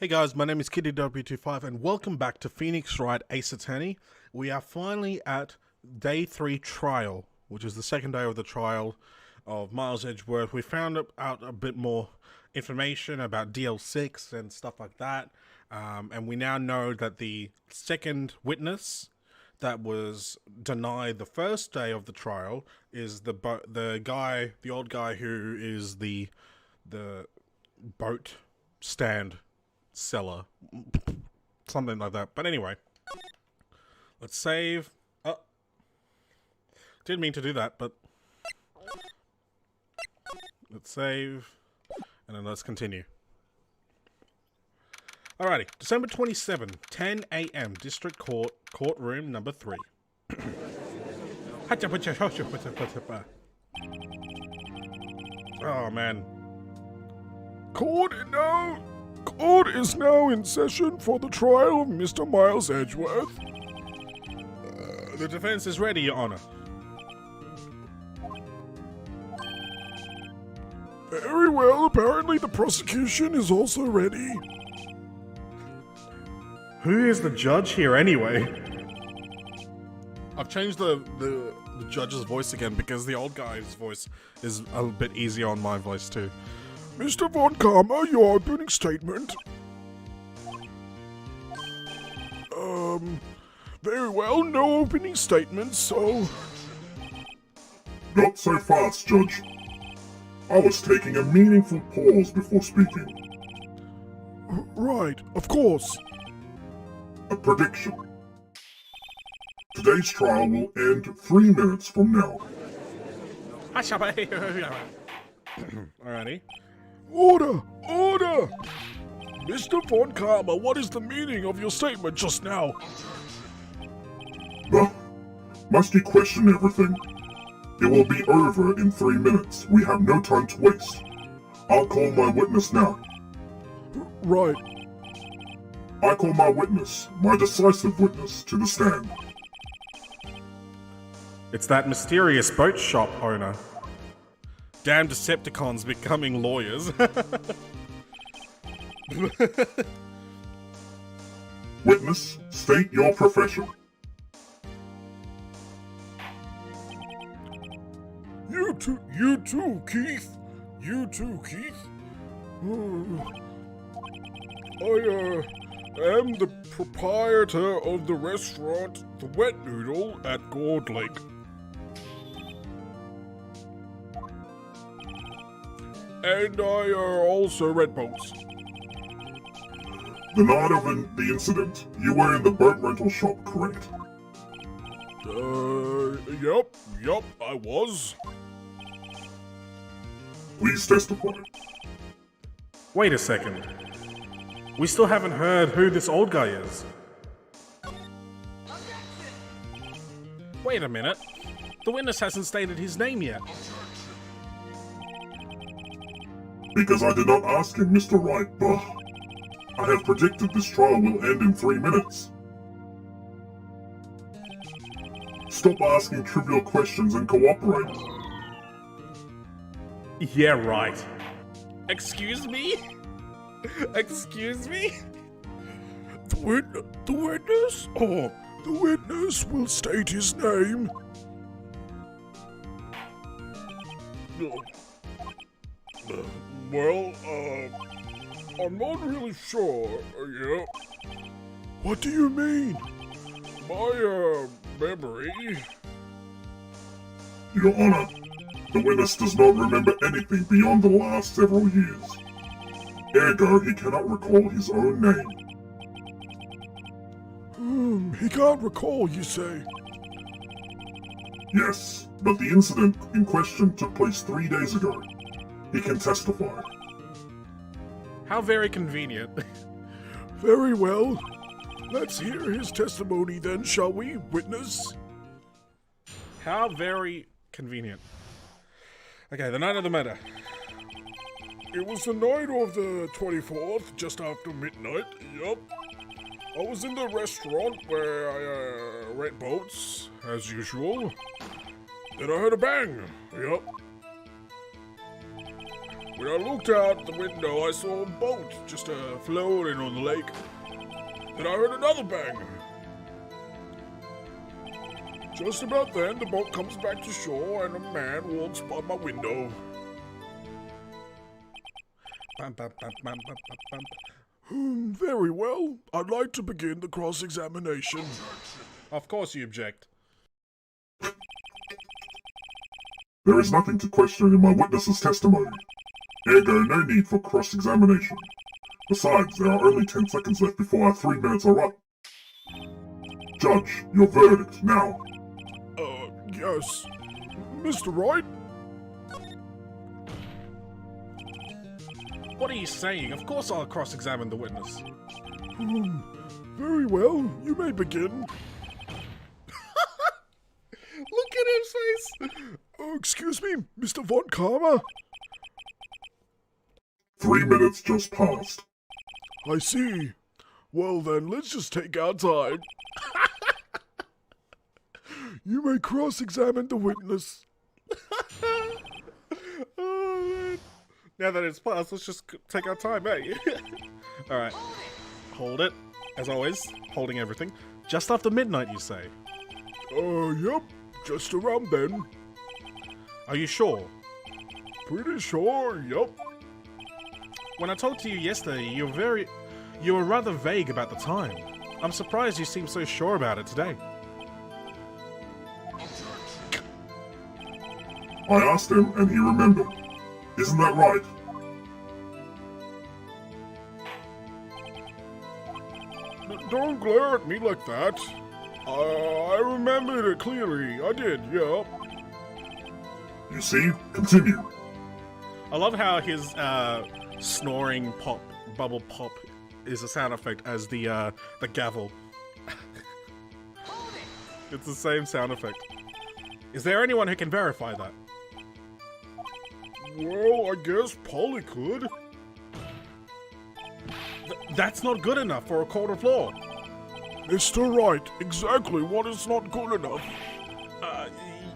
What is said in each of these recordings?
Hey guys, my name is KiddyW25 and welcome back to Phoenix Wright Ace Attorney. We are finally at day 3 trial, which is the second day of the trial of Miles Edgeworth. We found out a bit more information about DL6 and stuff like that, and we now know that the second witness that was denied the first day of the trial is the old guy who is the boat stand seller, something like that. But anyway, let's save. Oh, didn't mean to do that, but let's save, and then let's continue. Alrighty, December 27, 10 a.m. District Court, courtroom number 3. Oh man. Court is now in session for the trial of Mr. Miles Edgeworth. The defense is ready, Your Honor. Very well, apparently the prosecution is also ready. Who is the judge here anyway? I've changed the judge's voice again because the old guy's voice is a bit easier on my voice too. Mr. Von Karma, your opening statement. Very well, no opening statements, so... Not so fast, Judge. I was taking a meaningful pause before speaking. Right, of course. A prediction. Today's trial will end 3 minutes from now. Alrighty. Order! Order! Mr. Von Karma, what is the meaning of your statement just now? Must you question everything? It will be over in 3 minutes. We have no time to waste. I'll call my witness now. Right. I call my witness, my decisive witness, to the stand. It's that mysterious boat shop owner. Damn Decepticons becoming lawyers. Witness, state your profession. You too, Keith. You too, Keith. I am the proprietor of the restaurant The Wet Noodle at Gold Lake. And I also rent boats. The night of the incident, you were in the boat rental shop, correct? Yep, I was. Please testify. Wait a second. We still haven't heard who this old guy is. Wait a minute. The witness hasn't stated his name yet. Because I did not ask him, Mr. Wright. I have predicted this trial will end in 3 minutes. Stop asking trivial questions and cooperate. Yeah, right. Excuse me? Excuse me? The witness? Oh, the witness will state his name. Well, I'm not really sure, yeah. What do you mean? My, memory... Your Honor, the witness does not remember anything beyond the last several years. Ergo, he cannot recall his own name. He can't recall, you say? Yes, but the incident in question took place 3 days ago. He can testify. How very convenient. Very well. Let's hear his testimony then, shall we, witness? How very convenient. Okay, the night of the murder. It was the night of the 24th, just after midnight, yup. I was in the restaurant where I rent boats, as usual. Then I heard a bang, yup. When I looked out the window, I saw a boat just floating on the lake. Then I heard another bang. Just about then, the boat comes back to shore and a man walks by my window. Bam, bam, bam, bam, bam, bam, bam. Very well. I'd like to begin the cross-examination. Of course you object. There is nothing to question in my witness's testimony. Ergo, no need for cross-examination. Besides, there are only 10 seconds left before our 3 minutes are up. Judge, your verdict, now. Yes. Mr. Wright? What are you saying? Of course I'll cross-examine the witness. Very well. You may begin. Look at his face! Excuse me, Mr. Von Karma? 3 minutes just passed. I see. Well then, let's just take our time. You may cross-examine the witness. Oh, man. Now that it's passed, let's just take our time, eh? Alright. Hold it. As always, holding everything. Just after midnight, you say? Yep. Just around then. Are you sure? Pretty sure, yep. When I talked to you yesterday, you were rather vague about the time. I'm surprised you seem so sure about it today. I asked him and he remembered. Isn't that right? Don't glare at me like that. I remembered it clearly. I did, yeah. You see? Continue. I love how his snoring pop, bubble pop, is a sound effect as the gavel. It's the same sound effect. Is there anyone who can verify that? Well, I guess Polly could. That's not good enough for a court of law. Mr. Wright, exactly what is not good enough?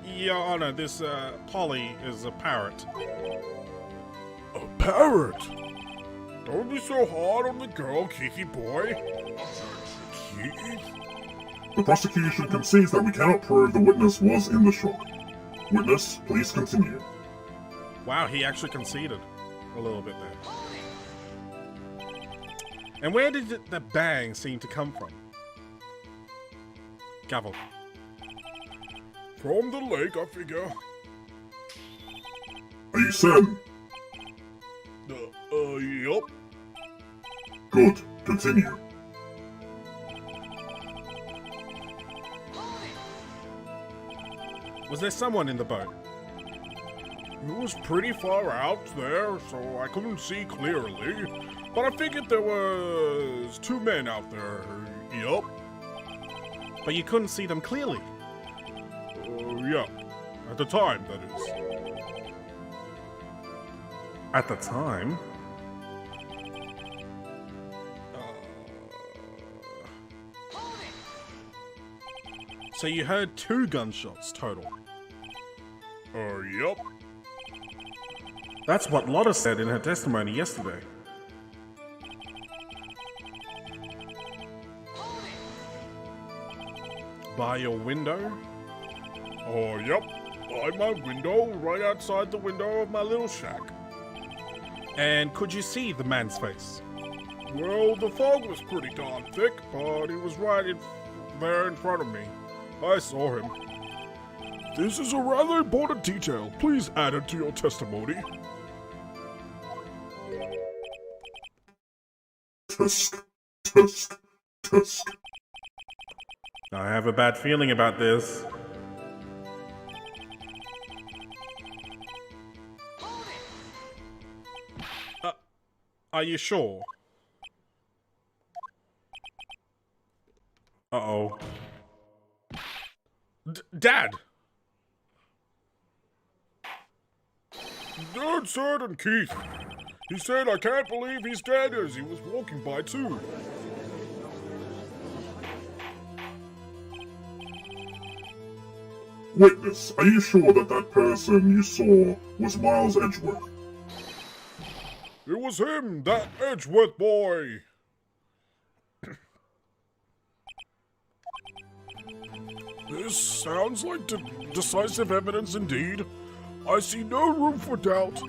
Your Honor, this Polly is a parrot. A parrot? Don't be so hard on the girl, Keithy boy. Keith? The prosecution concedes that we cannot prove the witness was in the shop. Witness, please continue. Wow, he actually conceded a little bit there. And where did the bang seem to come from? Gavel. From the lake, I figure. Are you certain? Yup. Good. Continue. Was there someone in the boat? It was pretty far out there, so I couldn't see clearly. But I figured there was 2 men out there. Yup. But you couldn't see them clearly. Yeah. At the time, that is. At the time? So you heard 2 gunshots total? Yup. That's what Lotta said in her testimony yesterday. By your window? Yup. By my window, right outside the window of my little shack. And could you see the man's face? Well, the fog was pretty darn thick, but he was right there in front of me. I saw him. This is a rather important detail. Please add it to your testimony. Tusk. Tusk. Tusk. I have a bad feeling about this. Are you sure? Uh-oh. Dad! Dead certain, Keith. He said I can't believe he's dead as he was walking by too. Witness, are you sure that that person you saw was Miles Edgeworth? It was him, that Edgeworth boy! This sounds like decisive evidence indeed. I see no room for doubt.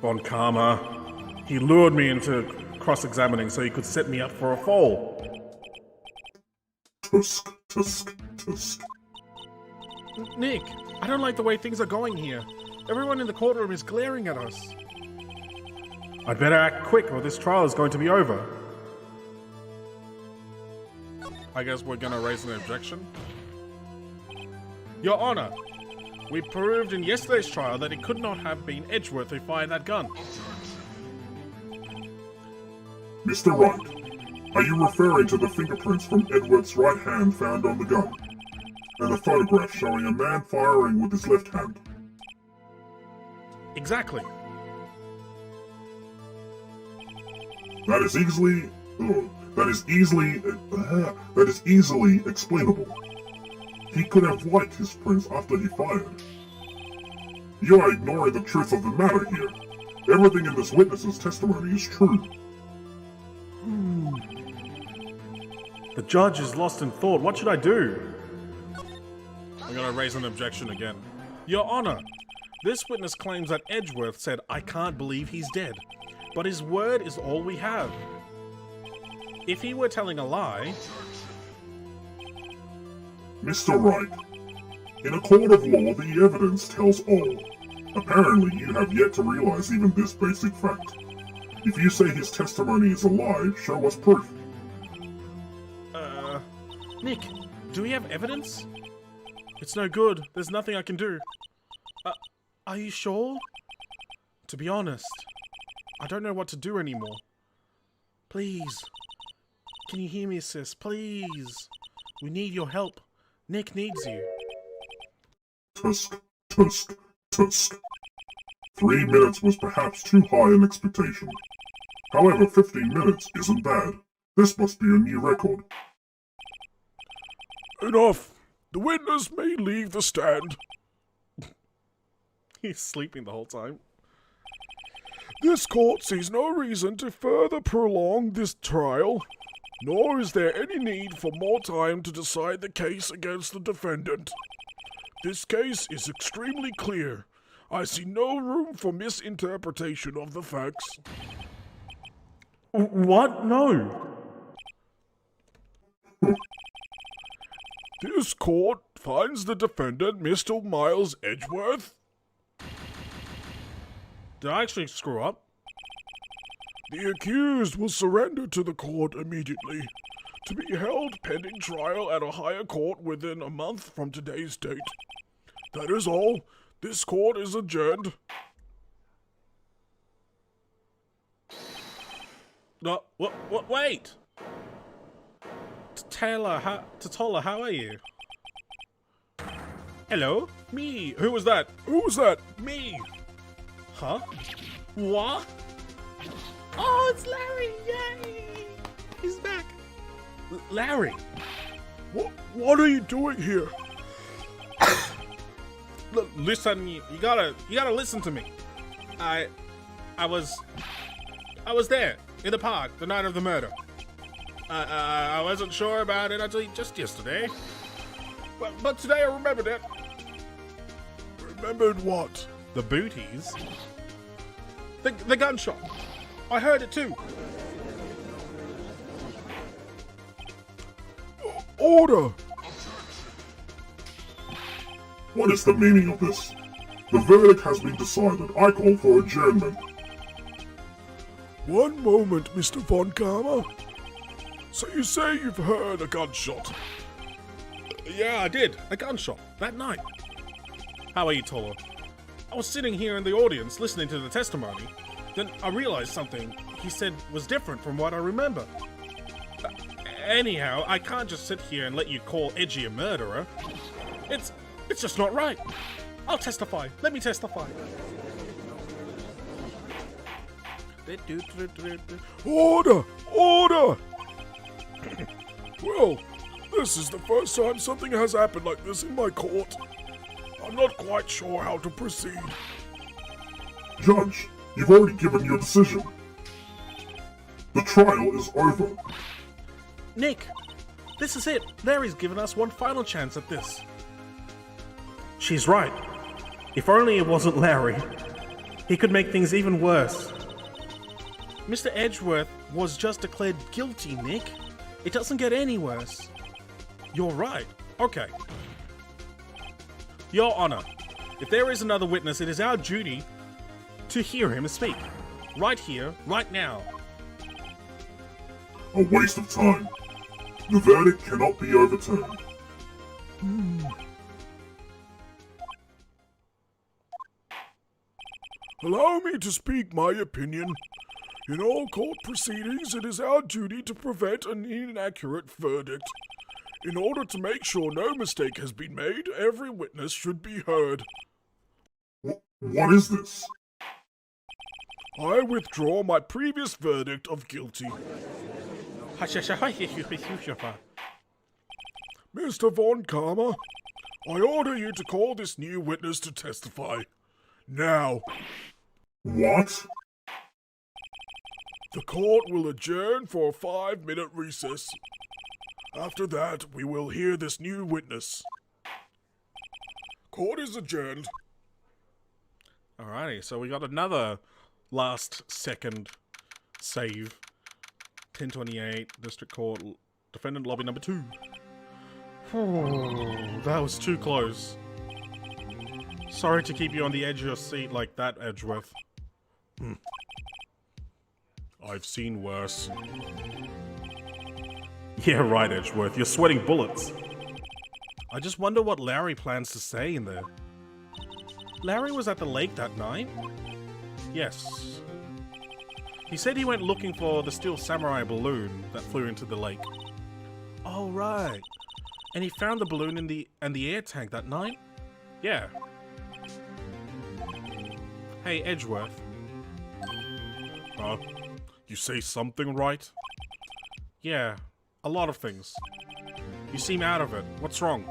Von Karma, he lured me into cross-examining so he could set me up for a fall. Tusk, tusk, tusk. Nick, I don't like the way things are going here. Everyone in the courtroom is glaring at us. I'd better act quick or this trial is going to be over. I guess we're gonna raise an objection. Your Honor, we proved in yesterday's trial that it could not have been Edgeworth who fired that gun. Mr. Wright, are you referring to the fingerprints from Edward's right hand found on the gun? And a photograph showing a man firing with his left hand? Exactly. That is easily explainable. He could have wiped his prints after he fired. You are ignoring the truth of the matter here. Everything in this witness's testimony is true. The judge is lost in thought. What should I do? I'm gonna raise an objection again. Your Honor, this witness claims that Edgeworth said, "I can't believe he's dead," but his word is all we have. If he were telling a lie... Mr. Wright, in a court of law, the evidence tells all. Apparently, you have yet to realize even this basic fact. If you say his testimony is a lie, show us proof. Nick, do we have evidence? It's no good. There's nothing I can do. Are you sure? To be honest, I don't know what to do anymore. Please. Can you hear me, sis? Please. We need your help. Nick needs you. Tusk, tusk, tusk. 3 minutes was perhaps too high an expectation. However, 15 minutes isn't bad. This must be a new record. Enough! The witness may leave the stand. He's sleeping the whole time. This court sees no reason to further prolong this trial, nor is there any need for more time to decide the case against the defendant. This case is extremely clear. I see no room for misinterpretation of the facts. What? No. This court finds the defendant, Mr. Miles Edgeworth. Did I actually screw up? The accused will surrender to the court immediately, to be held pending trial at a higher court within a month from today's date. That is all. This court is adjourned. No, wait! Tola, how are you? Hello? Me. Who was that? Who was that? Me. Huh? What? Oh, it's Larry! Yay! He's back. Larry. What are you doing here? Look, listen, you gotta listen to me. I was there in the park the night of the murder. I wasn't sure about it until just yesterday. But today I remembered it. Remembered what? The booties. The gunshot. I heard it too. Order! What is the meaning of this? The verdict has been decided. I call for adjournment. One moment, Mr. Von Karma. So you say you've heard a gunshot? Yeah, I did. A gunshot. That night. How are you, Tola? I was sitting here in the audience listening to the testimony. Then I realized something he said was different from what I remember. Anyhow, I can't just sit here and let you call Edgy a murderer. It's just not right. I'll testify. Let me testify. Order! Order! Well, this is the first time something has happened like this in my court. I'm not quite sure how to proceed. Judge, You've already given your decision. The trial is over. Nick, this is it. Larry's given us one final chance at this. She's right. If only it wasn't Larry. He could make things even worse. Mr. Edgeworth was just declared guilty, Nick. It doesn't get any worse. You're right. Okay. Your Honor, if there is another witness, it is our duty to hear him speak. Right here, right now. A waste of time. The verdict cannot be overturned. Allow me to speak my opinion. In all court proceedings, it is our duty to prevent an inaccurate verdict. In order to make sure no mistake has been made, every witness should be heard. What is this? I withdraw my previous verdict of guilty. Mr. Von Karma, I order you to call this new witness to testify. Now. What? The court will adjourn for a 5-minute recess. After that, we will hear this new witness. Court is adjourned. Alrighty, so we got another last second save. 1028, District Court, Defendant Lobby number 2. That was too close. Sorry to keep you on the edge of your seat like that, Edgeworth. I've seen worse. Yeah, right, Edgeworth. You're sweating bullets. I just wonder what Larry plans to say in there. Larry was at the lake that night? Yes. He said he went looking for the Steel Samurai balloon that flew into the lake. Oh, right. And he found the balloon in the air tank that night? Yeah. Hey, Edgeworth. You say something, right? Yeah, a lot of things. You seem out of it. What's wrong?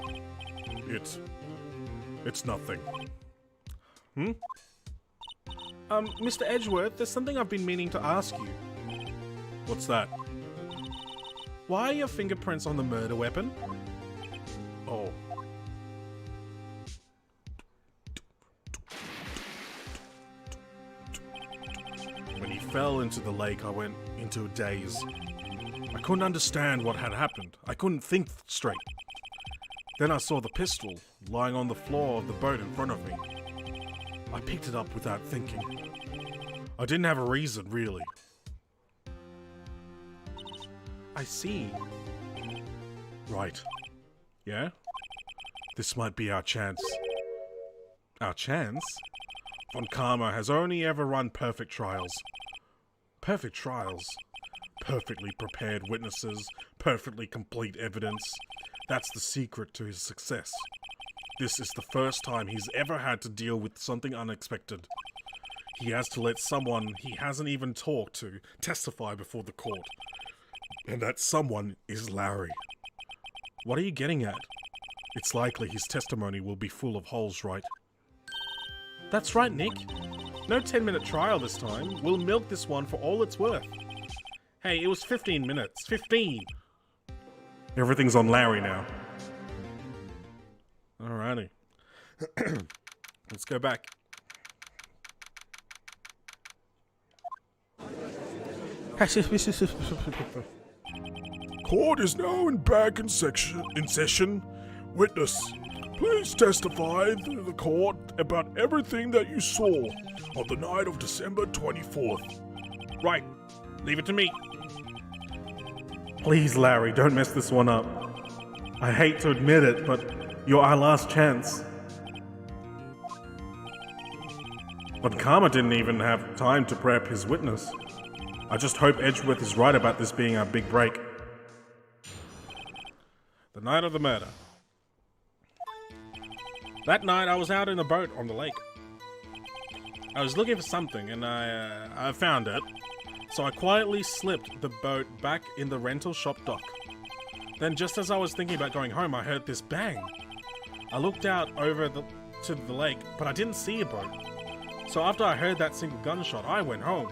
It's nothing. Mr. Edgeworth, there's something I've been meaning to ask you. What's that? Why are your fingerprints on the murder weapon? Oh. When he fell into the lake, I went into a daze. I couldn't understand what had happened. I couldn't think straight. Then I saw the pistol lying on the floor of the boat in front of me. I picked it up without thinking. I didn't have a reason, really. I see. Right. Yeah? This might be our chance. Our chance? Von Karma has only ever run perfect trials. Perfect trials? Perfectly prepared witnesses, perfectly complete evidence. That's the secret to his success. This is the first time he's ever had to deal with something unexpected. He has to let someone he hasn't even talked to testify before the court. And that someone is Larry. What are you getting at? It's likely his testimony will be full of holes, right? That's right, Nick. No 10-minute trial this time. We'll milk this one for all it's worth. Hey, it was 15 minutes. 15! Everything's on Larry now. Alrighty. Let's go back. Court is now back in session. Witness, please testify to the court about everything that you saw on the night of December 24th. Right. Leave it to me. Please, Larry, don't mess this one up. I hate to admit it, but you're our last chance. But Karma didn't even have time to prep his witness. I just hope Edgeworth is right about this being our big break. The night of the murder. That night, I was out in a boat on the lake. I was looking for something, and I found it. So I quietly slipped the boat back in the rental shop dock. Then just as I was thinking about going home, I heard this bang. I looked out over to the lake, but I didn't see a boat. So after I heard that single gunshot, I went home.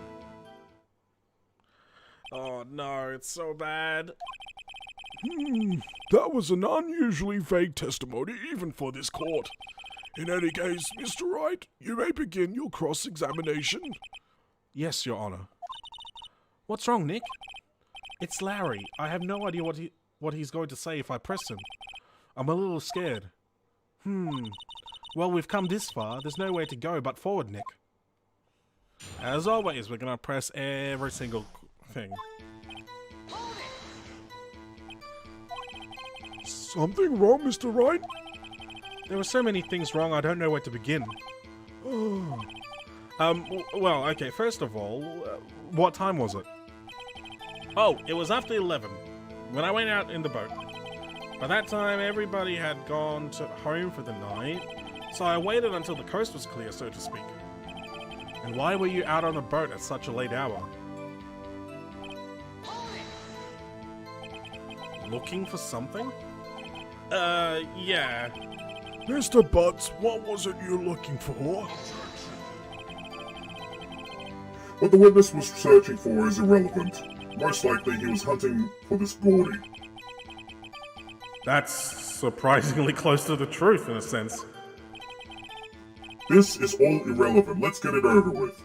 Oh no, it's so bad. That was an unusually vague testimony even for this court. In any case, Mr. Wright, you may begin your cross-examination. Yes, Your Honor. What's wrong, Nick? It's Larry. I have no idea what he's going to say if I press him. I'm a little scared. Well, we've come this far. There's nowhere to go but forward, Nick. As always, we're gonna press every single thing. Something wrong, Mr. Wright? There were so many things wrong, I don't know where to begin. Well, okay, first of all, what time was it? Oh, it was after 11, when I went out in the boat. By that time, everybody had gone home for the night, so I waited until the coast was clear, so to speak. And why were you out on a boat at such a late hour? Looking for something? Yeah. Mr. Butts, what was it you're looking for? What the witness was searching for is irrelevant. Most likely he was hunting for this Gordy. That's surprisingly close to the truth, in a sense. This is all irrelevant. Let's get it over with.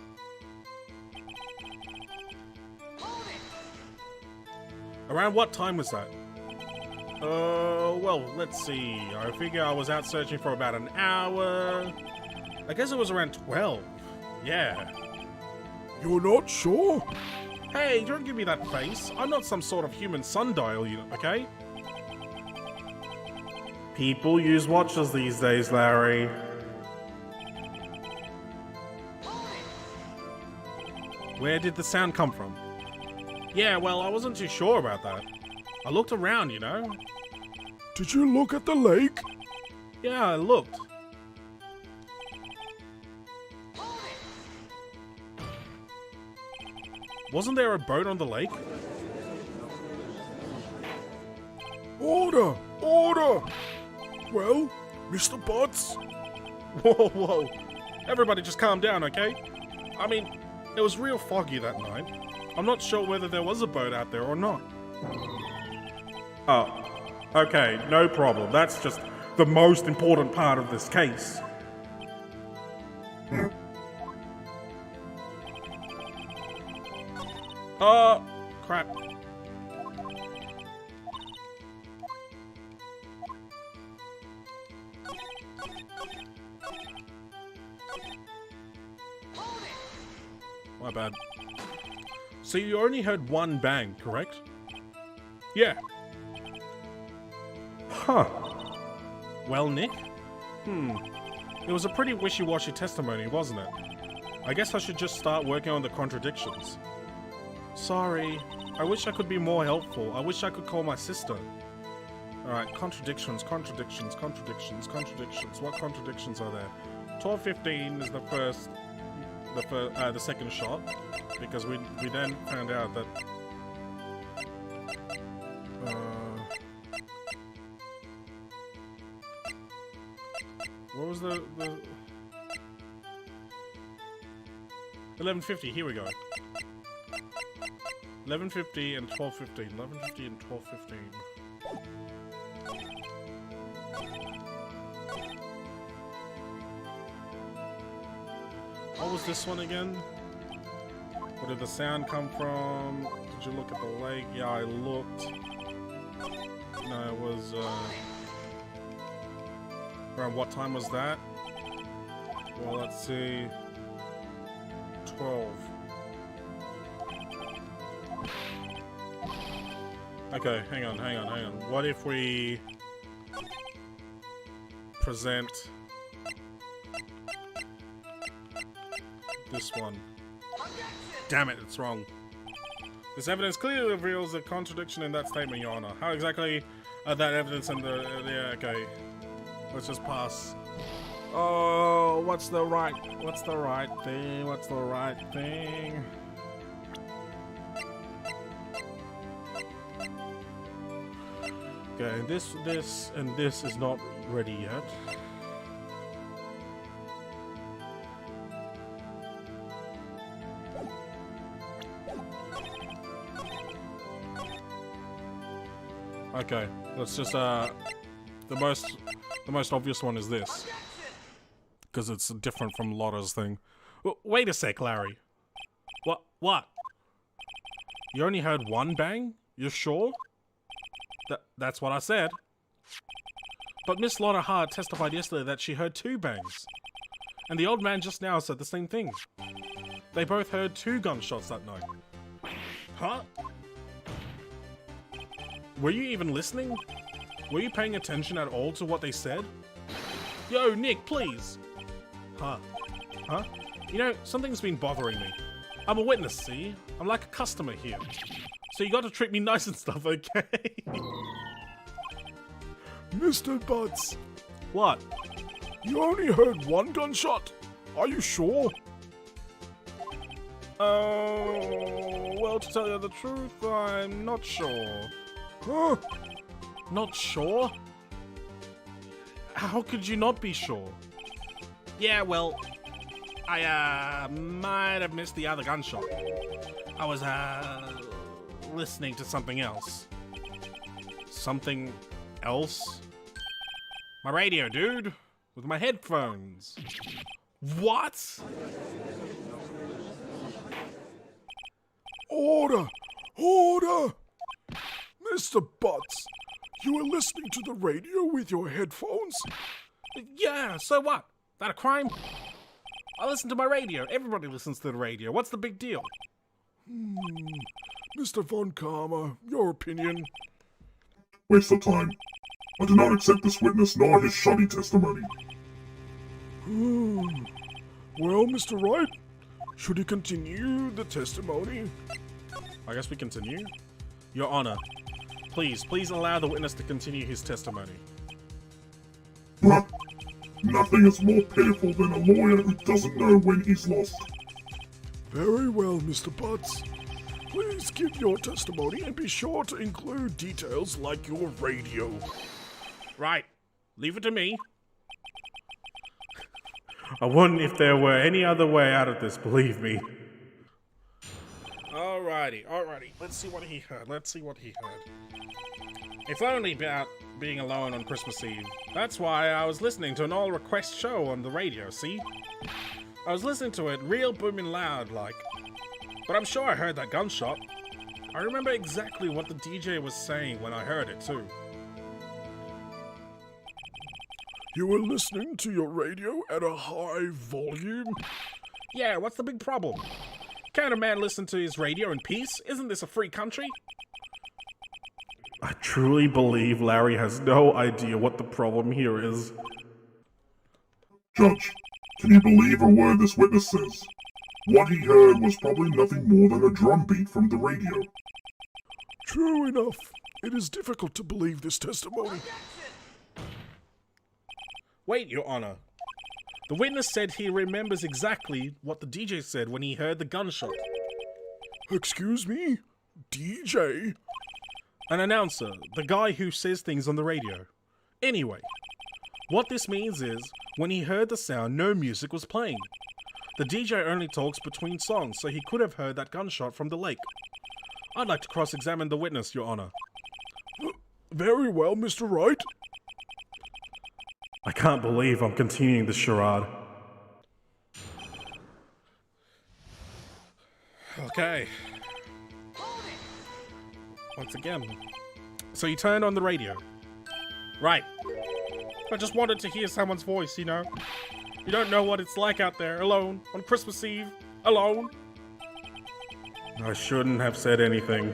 Around what time was that? Well, let's see. I figure I was out searching for about an hour. I guess it was around 12. Yeah. You're not sure? Hey, don't give me that face. I'm not some sort of human sundial, you know, okay? People use watches these days, Larry. Where did the sound come from? Yeah, well, I wasn't too sure about that. I looked around, you know? Did you look at the lake? Yeah, I looked. Wasn't there a boat on the lake? Order! Order! Well, Mr. Butts? Whoa, whoa. Everybody just calm down, okay? I mean, it was real foggy that night. I'm not sure whether there was a boat out there or not. Oh, okay, no problem. That's just the most important part of this case. Oh, crap. My bad. So you only heard one bang, correct? Yeah. Huh. Well, Nick? It was a pretty wishy-washy testimony, wasn't it? I guess I should just start working on the contradictions. Sorry. I wish I could be more helpful. I wish I could call my sister. Alright, contradictions. What contradictions are there? 12:15 is the second shot, because we then found out that what was the 11:50, here we go. 11:50 and 12:15. 11:50 and 12:15. What was this one again? Where did the sound come from? Did you look at the lake? Yeah, I looked. No, it was, around what time was that? Well, let's see. 12. Okay, hang on. What if we present this one? Damn it, it's wrong. This evidence clearly reveals a contradiction in that statement, Your Honor. How exactly that evidence and yeah, okay. Let's just pass. Oh, what's the right thing? Okay, this is not ready yet. Okay, let's just the most obvious one is this, because it's different from Lotta's thing. Wait a sec, Larry. What? You only heard one bang? You're sure? That's what I said. But Miss Lotta Hart testified yesterday that she heard 2 bangs. And the old man just now said the same thing. They both heard 2 gunshots that night. Huh? Were you even listening? Were you paying attention at all to what they said? Yo, Nick, please! Huh? You know, something's been bothering me. I'm a witness, see? I'm like a customer here. So you gotta treat me nice and stuff, okay? Mr. Butts, What? you only heard 1 gunshot. Are you sure? Oh, well, to tell you the truth, I'm not sure. Huh? Not sure? How could you not be sure? Yeah, well, I, might have missed the other gunshot. I was, listening to something else. Something else? My radio, dude. With my headphones. What? Order! Order! Mr. Butts, you were listening to the radio with your headphones? Yeah, so what? That a crime? I listen to my radio. Everybody listens to the radio. What's the big deal? Mr. Von Karma, your opinion? Waste of time. I do not accept this witness nor his shoddy testimony. Well, Mr. Wright, should he continue the testimony? I guess we continue. Your Honor, please allow the witness to continue his testimony. Huh? Nothing is more pitiful than a lawyer who doesn't know when he's lost. Very well, Mr. Butts. Please give your testimony and be sure to include details like your radio. Right. Leave it to me. I wouldn't if there were any other way out of this, believe me. Alrighty. Let's see what he heard. It's only about being alone on Christmas Eve. That's why I was listening to an all-request show on the radio, see? I was listening to it real booming loud, like. But I'm sure I heard that gunshot. I remember exactly what the DJ was saying when I heard it, too. You were listening to your radio at a high volume? Yeah, what's the big problem? Can't a man listen to his radio in peace? Isn't this a free country? I truly believe Larry has no idea what the problem here is. Judge, can you believe a word this witness says? What he heard was probably nothing more than a drum beat from the radio. True enough. It is difficult to believe this testimony. Wait, Your Honor. The witness said he remembers exactly what the DJ said when he heard the gunshot. Excuse me? DJ? An announcer, the guy who says things on the radio. Anyway, what this means is, when he heard the sound, no music was playing. The DJ only talks between songs, so he could have heard that gunshot from the lake. I'd like to cross-examine the witness, Your Honor. Very well, Mr. Wright. I can't believe I'm continuing this charade. Okay. Once again. So you turned on the radio. Right. I just wanted to hear someone's voice, you know? You don't know what it's like out there, alone, on Christmas Eve, alone. I shouldn't have said anything.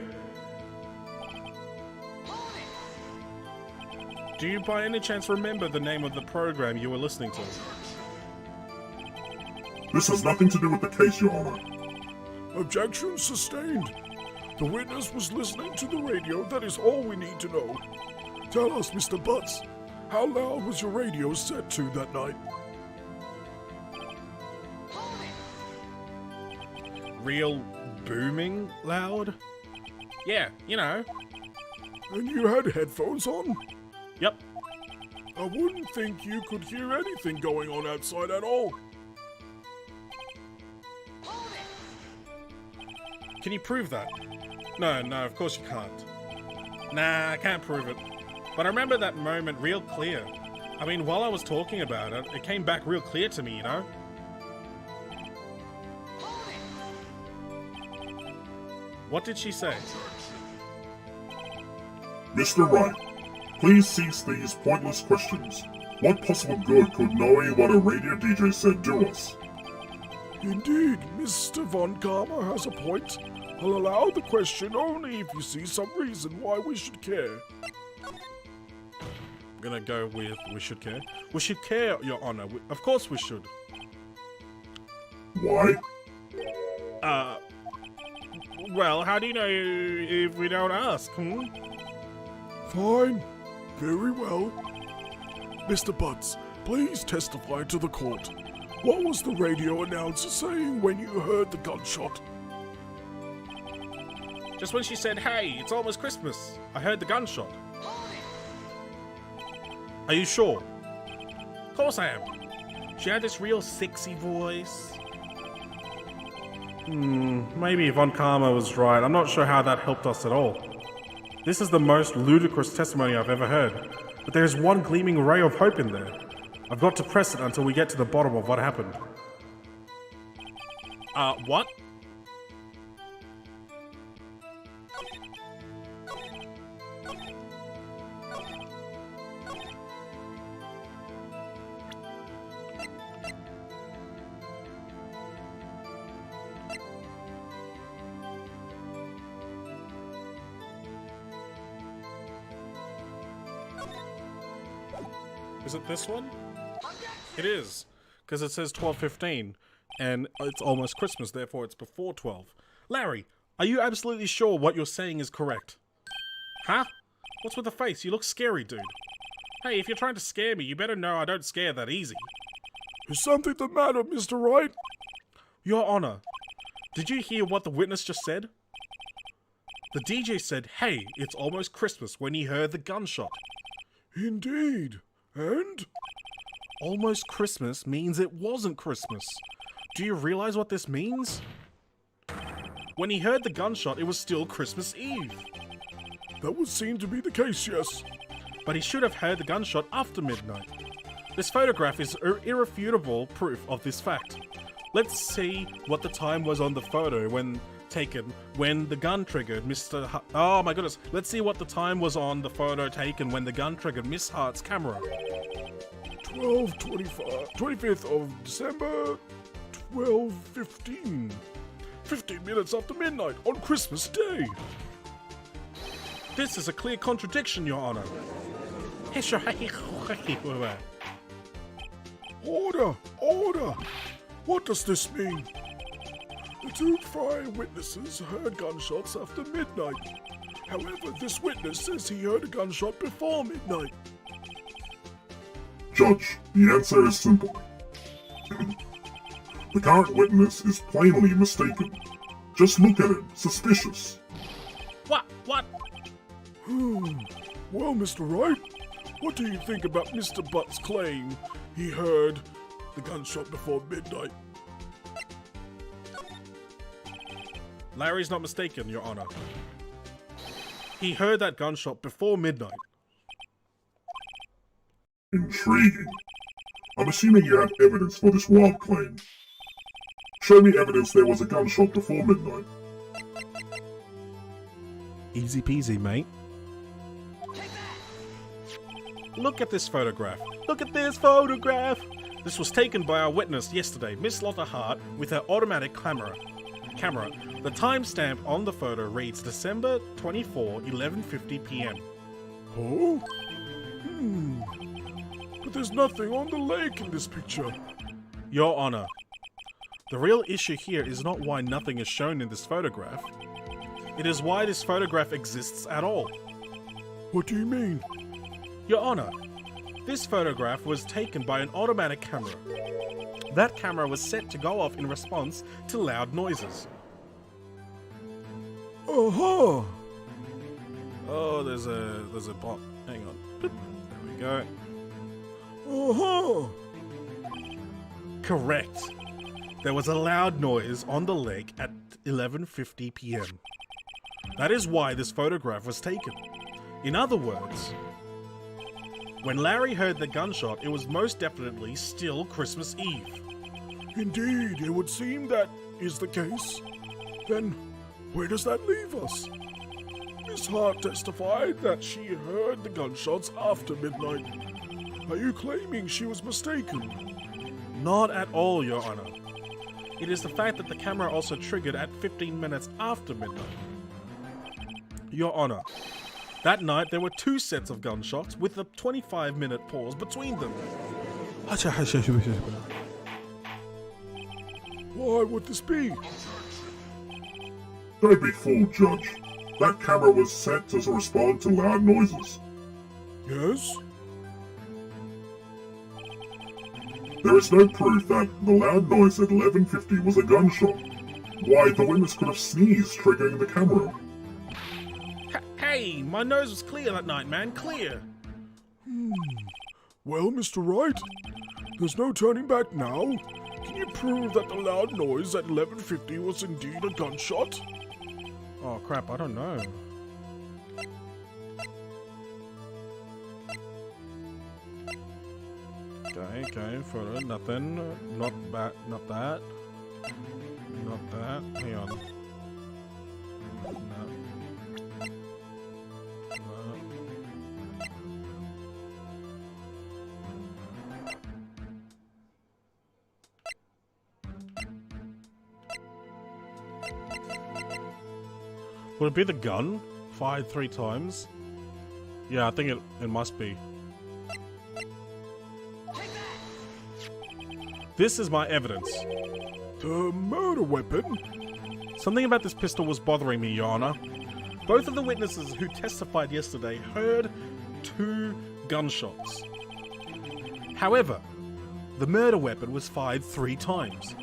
Do you by any chance remember the name of the program you were listening to? This has nothing to do with the case, Your Honor. Objection sustained. The witness was listening to the radio. That is all we need to know. Tell us, Mr. Butts, how loud was your radio set to that night? Real booming loud? Yeah, you know. And you had headphones on? Yep. I wouldn't think you could hear anything going on outside at all. Can you prove that? No, of course you can't. Nah, I can't prove it. But I remember that moment real clear. I mean, while I was talking about it, it came back real clear to me, you know? What did she say? Mr. Wright, please cease these pointless questions. What possible good could knowing what a radio DJ said do us? Indeed, Mr. Von Karma has a point. I'll allow the question only if you see some reason why we should care. I'm gonna go with we should care. We should care, Your Honor. Of course we should. Why? Well, how do you know if we don't ask, hmm? Fine. Very well. Mr. Butts, please testify to the court. What was the radio announcer saying when you heard the gunshot? Just when she said, hey, it's almost Christmas, I heard the gunshot. Are you sure? Of course I am. She had this real sexy voice. Maybe Von Karma was right. I'm not sure how that helped us at all. This is the most ludicrous testimony I've ever heard. But there's one gleaming ray of hope in there. I've got to press it until we get to the bottom of what happened. What? Is it this one? It is, because it says 12:15, and it's almost Christmas, therefore it's before 12. Larry, are you absolutely sure what you're saying is correct? Huh? What's with the face? You look scary, dude. Hey, if you're trying to scare me, you better know I don't scare that easy. Is something the matter, Mr. Wright? Your Honor, did you hear what the witness just said? The DJ said, hey, it's almost Christmas when he heard the gunshot. Indeed. And? Almost Christmas means it wasn't Christmas. Do you realize what this means? When he heard the gunshot, it was still Christmas Eve. That would seem to be the case, yes. But he should have heard the gunshot after midnight. This photograph is irrefutable proof of this fact. Let's see what the time was on the photo when taken when the gun triggered oh my goodness. Let's see what the time was on the photo taken when the gun triggered Miss Hart's camera. 25th of December, 12:15. 15 minutes after midnight on Christmas Day. This is a clear contradiction, Your Honor. Order! Order! What does this mean? The two prior witnesses heard gunshots after midnight. However, this witness says he heard a gunshot before midnight. Judge, the answer is simple. The current witness is plainly mistaken. Just look at him. Suspicious. What? Well, Mr. Wright, what do you think about Mr. Butt's claim he heard the gunshot before midnight? Larry's not mistaken, Your Honor. He heard that gunshot before midnight. Intriguing. I'm assuming you have evidence for this wild claim. Show me evidence there was a gunshot before midnight. Easy peasy, mate. Look at this photograph. Look at this photograph! This was taken by our witness yesterday, Miss Lotta Hart, with her automatic camera. The timestamp on the photo reads December 24, 11:50 p.m. Oh? But there's nothing on the lake in this picture. Your Honor, the real issue here is not why nothing is shown in this photograph. It is why this photograph exists at all. What do you mean? Your Honor, this photograph was taken by an automatic camera. That camera was set to go off in response to loud noises. Uh-huh. Oh, there's a bot. Hang on. Boop. There we go. Uh-huh. Correct. There was a loud noise on the lake at 11:50 p.m. That is why this photograph was taken. In other words, when Larry heard the gunshot, it was most definitely still Christmas Eve. Indeed, it would seem that is the case. Then, where does that leave us? Miss Hart testified that she heard the gunshots after midnight. Are you claiming she was mistaken? Not at all, Your Honor. It is the fact that the camera also triggered at 15 minutes after midnight. Your Honor, that night there were 2 sets of gunshots with a 25-minute pause between them. Why would this be? Don't be fooled, Judge. That camera was set to respond to loud noises. Yes? There is no proof that the loud noise at 11:50 was a gunshot. Why, the witness could have sneezed, triggering the camera. Hey, my nose was clear that night, man, clear. Well, Mr. Wright, there's no turning back now. Can you prove that the loud noise at 11:50 was indeed a gunshot? Oh crap, I don't know. Okay, photo, nothing. Not that, not that. Not that. Hang on. No. Would it be the gun? Fired 3 times? Yeah, I think it must be. This is my evidence. The murder weapon? Something about this pistol was bothering me, Your Honor. Both of the witnesses who testified yesterday heard 2 gunshots. However, the murder weapon was fired 3 times.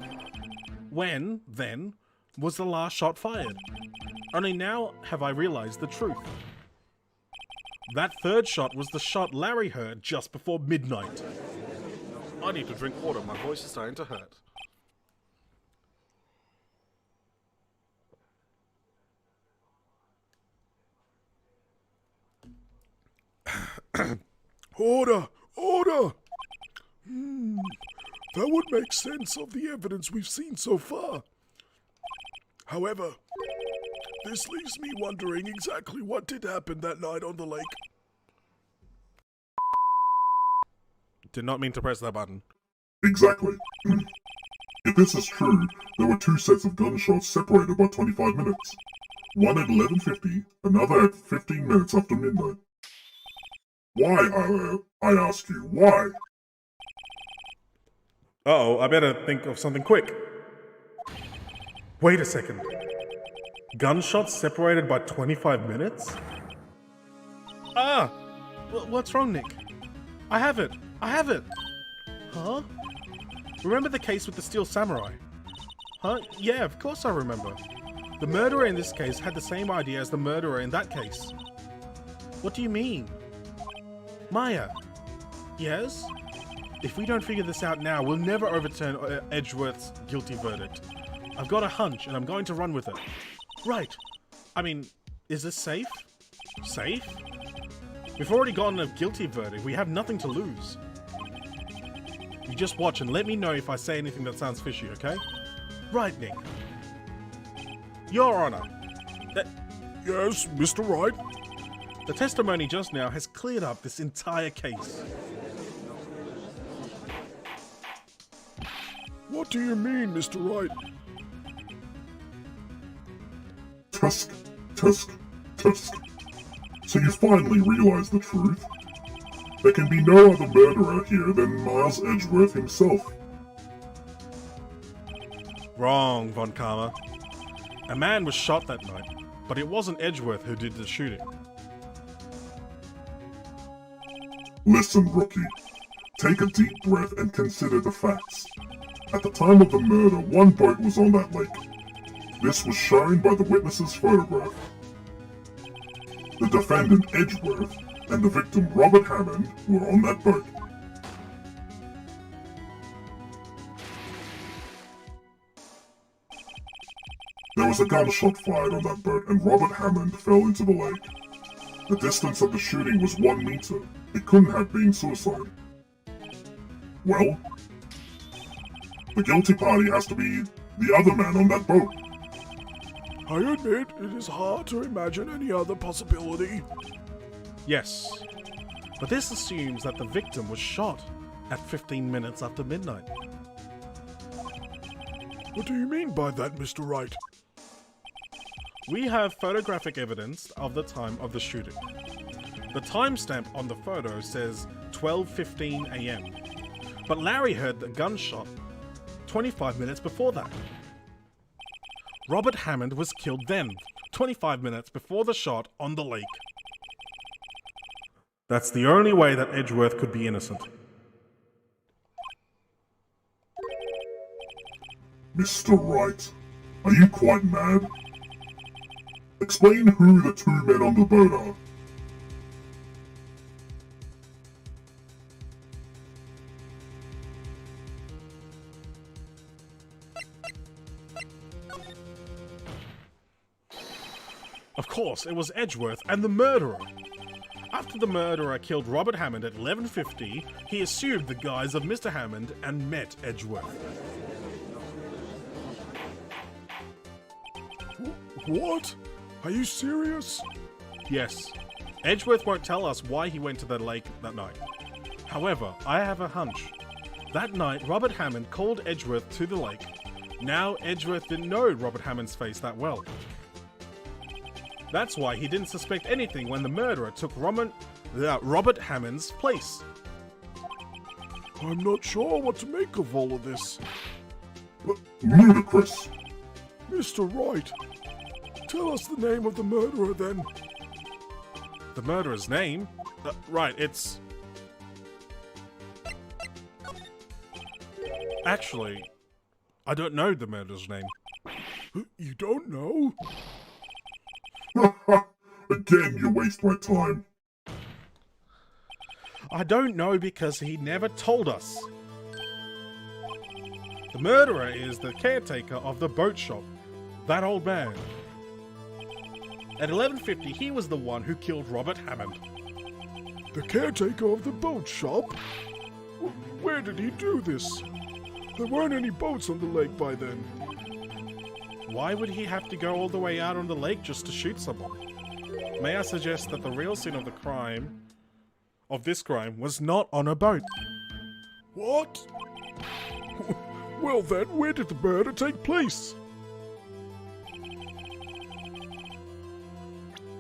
When, then, was the last shot fired? Only now have I realized the truth. That 3rd shot was the shot Larry heard just before midnight. I need to drink water, my voice is starting to hurt. Order! Order! That would make sense of the evidence we've seen so far. However, this leaves me wondering exactly what did happen that night on the lake. Did not mean to press that button. Exactly. If this is true, there were 2 sets of gunshots separated by 25 minutes. One at 11:50, another at 15 minutes after midnight. Why, I ask you, why? Uh-oh, I better think of something quick. Wait a second. Gunshots separated by 25 minutes? Ah! What's wrong, Nick? I have it! I have it! Huh? Remember the case with the Steel Samurai? Huh? Yeah, of course I remember. The murderer in this case had the same idea as the murderer in that case. What do you mean? Maya? Yes? If we don't figure this out now, we'll never overturn Edgeworth's guilty verdict. I've got a hunch, and I'm going to run with it. Right. I mean, is this safe? Safe? We've already gotten a guilty verdict. We have nothing to lose. You just watch and let me know if I say anything that sounds fishy, okay? Right, Nick. Your Honor. Yes, Mr. Wright? The testimony just now has cleared up this entire case. What do you mean, Mr. Wright? Tusk, tusk, tusk. So you finally realize the truth? There can be no other murderer here than Miles Edgeworth himself. Wrong, Von Karma. A man was shot that night, but it wasn't Edgeworth who did the shooting. Listen, rookie. Take a deep breath and consider the facts. At the time of the murder, 1 boat was on that lake. This was shown by the witness's photograph. The defendant, Edgeworth, and the victim, Robert Hammond, were on that boat. There was a gunshot fired on that boat and Robert Hammond fell into the lake. The distance of the shooting was 1 meter. It couldn't have been suicide. Well, the guilty party has to be the other man on that boat. I admit it is hard to imagine any other possibility. Yes, but this assumes that the victim was shot at 15 minutes after midnight. What do you mean by that, Mr. Wright? We have photographic evidence of the time of the shooting. The timestamp on the photo says 12:15 a.m., but Larry heard the gunshot 25 minutes before that. Robert Hammond was killed then, 25 minutes before the shot on the lake. That's the only way that Edgeworth could be innocent. Mr. Wright, are you quite mad? Explain who the 2 men on the boat are. Of course, it was Edgeworth and the murderer. After the murderer killed Robert Hammond at 11:50, he assumed the guise of Mr. Hammond and met Edgeworth. What? Are you serious? Yes, Edgeworth won't tell us why he went to the lake that night. However, I have a hunch. That night, Robert Hammond called Edgeworth to the lake. Now, Edgeworth didn't know Robert Hammond's face that well. That's why he didn't suspect anything when the murderer took Robert Hammond's place. I'm not sure what to make of all of this. Ludicrous. Mr. Wright, tell us the name of the murderer then. The murderer's name? Right, it's... Actually, I don't know the murderer's name. You don't know? Again, you waste my time. I don't know because he never told us. The murderer is the caretaker of the boat shop. That old man. At 11:50, he was the one who killed Robert Hammond. The caretaker of the boat shop? Where did he do this? There weren't any boats on the lake by then. Why would he have to go all the way out on the lake just to shoot someone? May I suggest that the real scene of this crime, was not on a boat? What? Well then, where did the murder take place?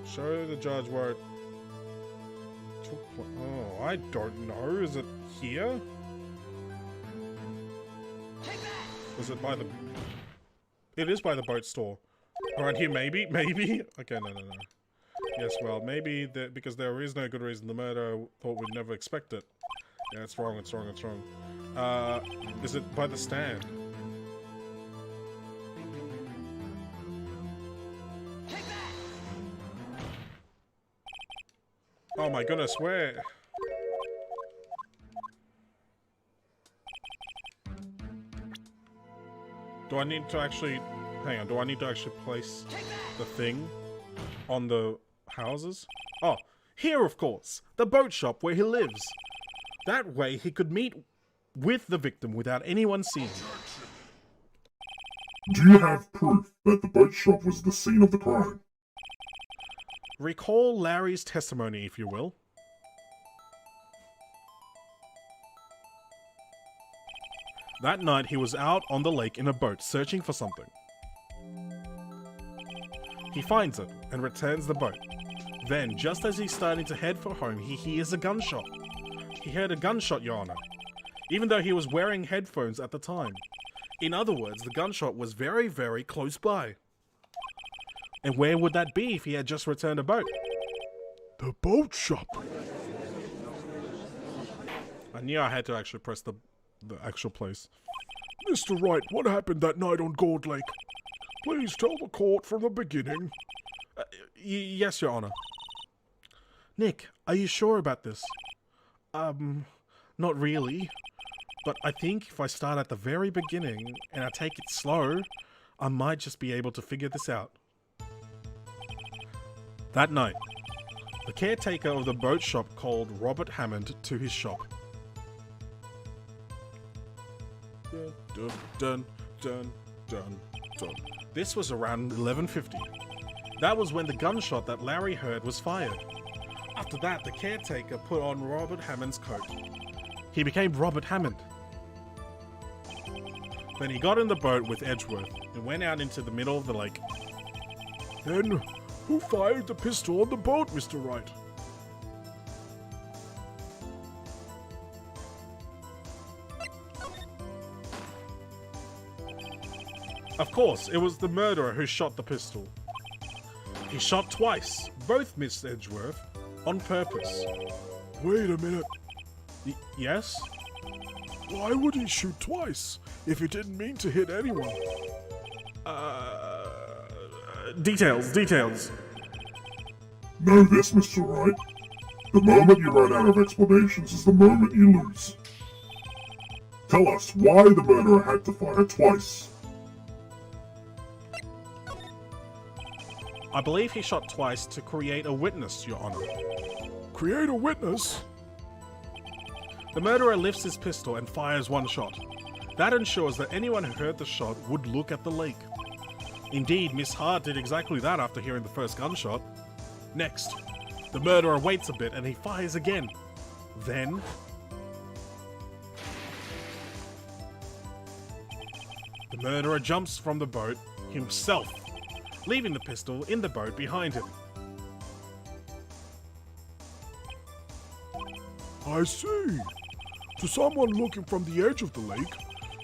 Show the judge where it took place. Oh, I don't know. Is it here? Was it by the... It is by the boat store. Around here, maybe? Maybe? Okay, no. Yes, well, maybe because there is no good reason the murderer thought we'd never expect it. Yeah, it's wrong. Is it by the stand? Oh my goodness, where? Do I need to actually... Hang on, do I need to actually place the thing on the houses? Oh, here of course! The boat shop where he lives! That way he could meet with the victim without anyone seeing. Do you have proof that the boat shop was the scene of the crime? Recall Larry's testimony, if you will. That night he was out on the lake in a boat searching for something. He finds it and returns the boat. Then, just as he's starting to head for home, he hears a gunshot. He heard a gunshot, Your Honor, even though he was wearing headphones at the time. In other words, the gunshot was very, very close by. And where would that be if he had just returned a boat? The boat shop. I knew I had to actually press the actual place. Mr. Wright, what happened that night on Gold Lake? Please tell the court from the beginning. Yes, Your Honor. Nick, are you sure about this? Not really. But I think if I start at the very beginning and I take it slow, I might just be able to figure this out. That night, The caretaker of the boat shop called Robert Hammond to his shop. Dun, dun, dun, dun, dun, dun. This was around 11:50. That was when the gunshot that Larry heard was fired. After that, the caretaker put on Robert Hammond's coat. He became Robert Hammond. Then he got in the boat with Edgeworth and went out into the middle of the lake. Then, who fired the pistol on the boat, Mr. Wright? Of course, it was the murderer who shot the pistol. He shot twice, both missed Edgeworth, on purpose. Wait a minute. Yes? Why would he shoot twice if he didn't mean to hit anyone? Details. Know this, Mr. Wright. The moment you run out of explanations is the moment you lose. Tell us why the murderer had to fire twice. I believe he shot twice to create a witness, Your Honor. Create a witness? The murderer lifts his pistol and fires one shot. That ensures that anyone who heard the shot would look at the lake. Indeed, Miss Hart did exactly that after hearing the first gunshot. Next, the murderer waits a bit and he fires again. Then... the murderer jumps from the boat himself, leaving the pistol in the boat behind him. I see. To someone looking from the edge of the lake,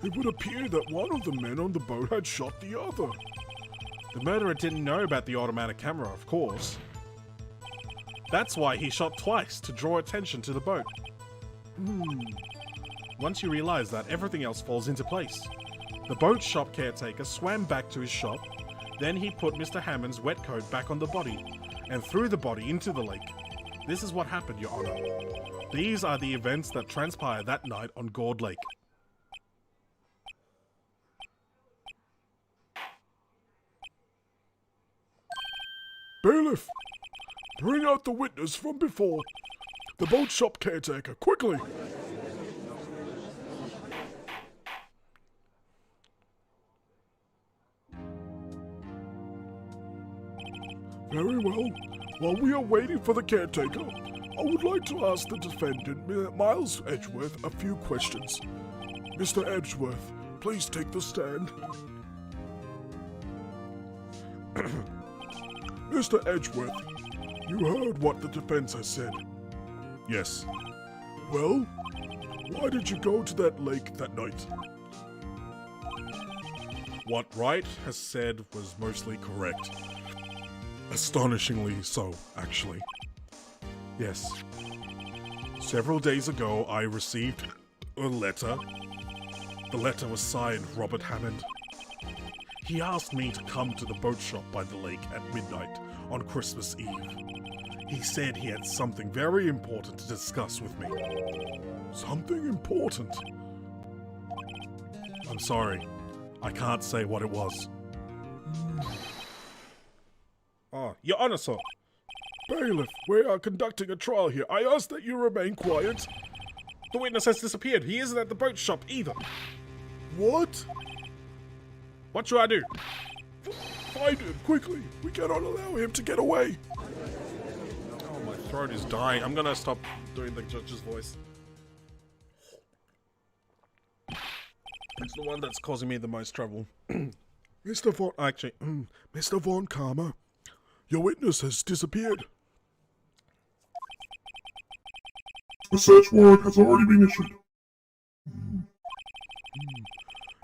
it would appear that one of the men on the boat had shot the other. The murderer didn't know about the automatic camera, of course. That's why he shot twice, to draw attention to the boat. Once you realize that, everything else falls into place. The boat shop caretaker swam back to his shop, then he put Mr. Hammond's wet coat back on the body, and threw the body into the lake. This is what happened, Your Honor. These are the events that transpired that night on Gourd Lake. Bailiff, bring out the witness from before. The boat shop caretaker, quickly! Very well. While we are waiting for the caretaker, I would like to ask the defendant, Miles Edgeworth, a few questions. Mr. Edgeworth, please take the stand. Mr. Edgeworth, you heard what the defense has said. Yes. Well, why did you go to that lake that night? What Wright has said was mostly correct. Astonishingly so, actually. Yes. Several days ago, I received a letter. The letter was signed Robert Hammond. He asked me to come to the boat shop by the lake at midnight on Christmas Eve. He said he had something very important to discuss with me. Something important? I'm sorry. I can't say what it was. Oh, Your Honor, sir. Bailiff, we are conducting a trial here. I ask that you remain quiet. The witness has disappeared. He isn't at the boat shop either. What? What should I do? Find him, quickly. We cannot allow him to get away. Oh, my throat is dying. I'm gonna stop doing the judge's voice. It's the one that's causing me the most trouble. Mr. Von... Actually, Mr. Von Karma, your witness has disappeared. The search warrant has already been issued.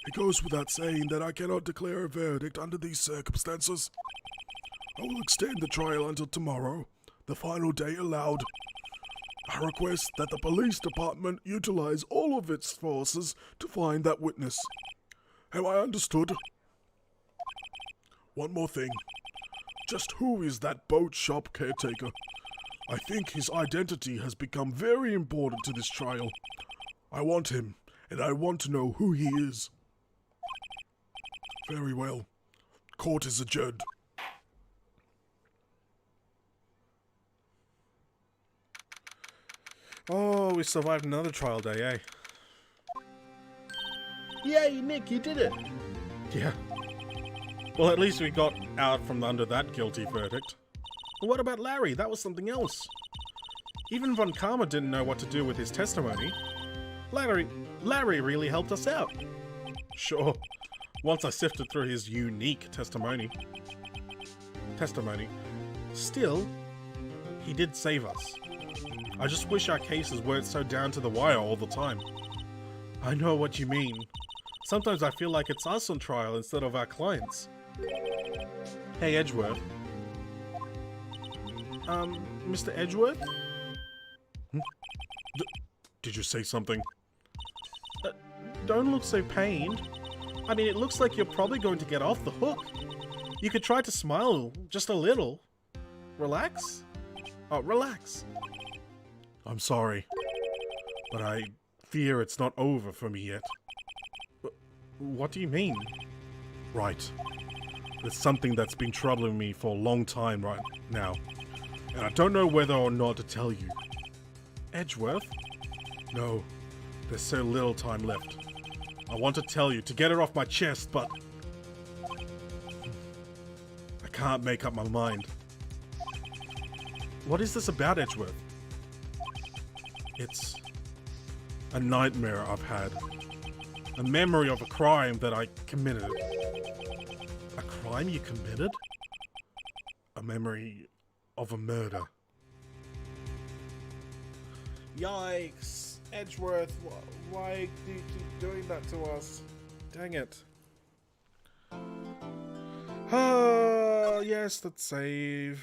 It goes without saying that I cannot declare a verdict under these circumstances. I will extend the trial until tomorrow, the final day allowed. I request that the police department utilize all of its forces to find that witness. Have I understood? One more thing. Just who is that boat shop caretaker? I think his identity has become very important to this trial. I want him, and I want to know who he is. Very well. Court is adjourned. Oh, we survived another trial day, eh? Yay, Nick, you did it! Yeah. Well, at least we got out from under that guilty verdict. But what about Larry? That was something else. Even Von Karma didn't know what to do with his testimony. Larry really helped us out. Sure. Once I sifted through his unique testimony. Still, he did save us. I just wish our cases weren't so down to the wire all the time. I know what you mean. Sometimes I feel like it's us on trial instead of our clients. Hey, Edgeworth. Mr. Edgeworth? Did you say something? Don't look so pained. I mean, it looks like you're probably going to get off the hook. You could try to smile just a little. Relax? Oh, relax. I'm sorry, but I fear it's not over for me yet. What do you mean? Right. There's something that's been troubling me for a long time right now, and I don't know whether or not to tell you. Edgeworth? No, there's so little time left. I want to tell you to get it off my chest, but I can't make up my mind. What is this about, Edgeworth? It's a nightmare I've had. A memory of a crime that I committed. A crime you committed? A memory of a murder. Yikes! Edgeworth, why do you keep doing that to us? Dang it. Ah, yes, let's save.